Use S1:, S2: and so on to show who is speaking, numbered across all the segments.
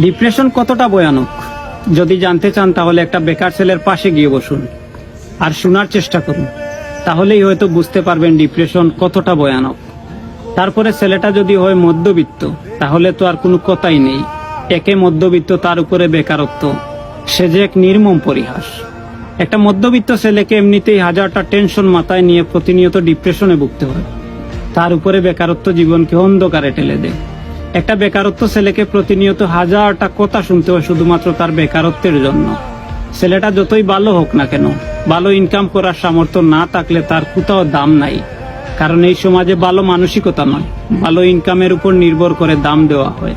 S1: Depression কতটা ভয়ানক যদি জানতে চান তাহলে একটা বেকার ছেলের পাশে গিয়ে বসুন আর শোনার চেষ্টা করুন, তাহলেই হয়তো বুঝতে পারবেন ডিপ্রেশন কতটা ভয়ানক। তারপরে ছেলেটা যদি হয় মধ্যবিত্ত, তাহলে তো আর কোনো কথাই নেই। একে মধ্যবিত্ত, তার উপরে বেকারত্ব, সে যে এক নির্মম পরিহাস। একটা মধ্যবিত্ত ছেলেকে এমনিতেই হাজারটা টেনশন মাথায় নিয়ে প্রতিনিয়ত ডিপ্রেশনে ভুগতে হয়, তার উপরে বেকারত্ব জীবনকে অন্ধকারে ঠেলে দেয়। একটা বেকারত্ব ছেলেকে প্রতিনিয়ত হাজারটা কথা শুনতে হয় শুধুমাত্র তার বেকারত্বের জন্য। ছেলেটা যতই ভালো হোক না কেন, ভালো ইনকাম করার সামর্থ্য না থাকলে তার কোথাও দাম নাই। কারণ এই সমাজে ভালো মানসিকতা নয়, ভালো ইনকামের উপর নির্ভর করে দাম দেওয়া হয়।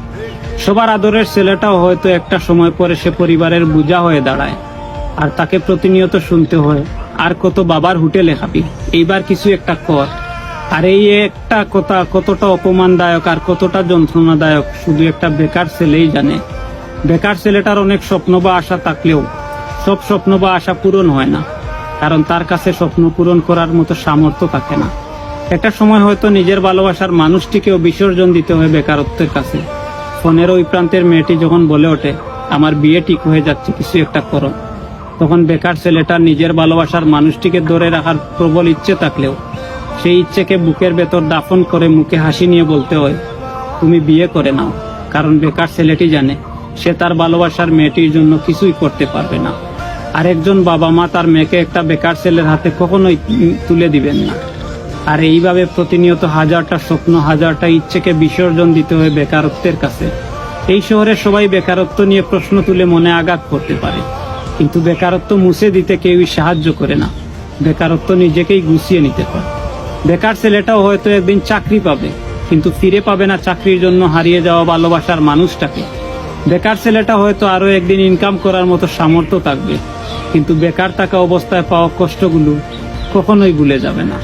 S1: সবার আদরের ছেলেটাও হয়তো একটা সময় পরে সে পরিবারের বোঝা হয়ে দাঁড়ায়, আর তাকে প্রতিনিয়ত শুনতে হয়, আর কত বাবার হোটেলে খাবি, এইবার কিছু একটা কর। আর এই একটা কথা কতটা অপমানদায়ক আর কতটা যন্ত্রণাদায়ক শুধু একটা বেকার ছেলেই জানে। বেকার ছেলেটার অনেক স্বপ্ন বা আশা থাকলেও সব স্বপ্ন বা আশা পূরণ হয় না, কারণ তার কাছে স্বপ্ন পূরণ করার মতো সামর্থ্য থাকে না। একটা সময় হয়তো নিজের ভালোবাসার মানুষটিকেও বিসর্জন দিতে হয় বেকারত্বের কাছে। ফোনের ওই প্রান্তের মেয়েটি যখন বলে ওঠে, আমার বিয়ে ঠিক হয়ে যাচ্ছে, কিছু একটা করো, তখন বেকার ছেলেটার নিজের ভালোবাসার মানুষটিকে ধরে রাখার প্রবল ইচ্ছে থাকলেও সেই ইচ্ছেকে বুকের ভেতর দাফন করে মুখে হাসি নিয়ে বলতে হয়, তুমি বিয়ে করে নাও। কারণ বেকার ছেলেটি জানে সে তার ভালোবাসার মেয়েটির জন্য কিছুই করতে পারবে না। আর একজন বাবা মা তার মেয়েকে একটা বেকার ছেলের হাতে কখনোই তুলে দিবেন না। আর এইভাবে প্রতিনিয়ত হাজারটা স্বপ্ন, হাজারটা ইচ্ছেকে বিসর্জন দিতে হয় বেকারত্বের কাছে। এই শহরে সবাই বেকারত্ব নিয়ে প্রশ্ন তুলে মনে আঘাত করতে পারে, কিন্তু বেকারত্ব মুছে দিতে কেউই সাহায্য করে না। বেকারত্ব নিজেকেই গুছিয়ে নিতে হয়। বেকার ছেলেটাও হয়তো একদিন চাকরি পাবে, কিন্তু ফিরে পাবে না চাকরির জন্য হারিয়ে যাওয়া ভালোবাসার মানুষটাকে। বেকার ছেলেটা হয়তো আরো একদিন ইনকাম করার মতো সামর্থ্য থাকবে, কিন্তু বেকার থাকা অবস্থায় পাওয়া কষ্টগুলো কখনোই ভুলে যাবে না।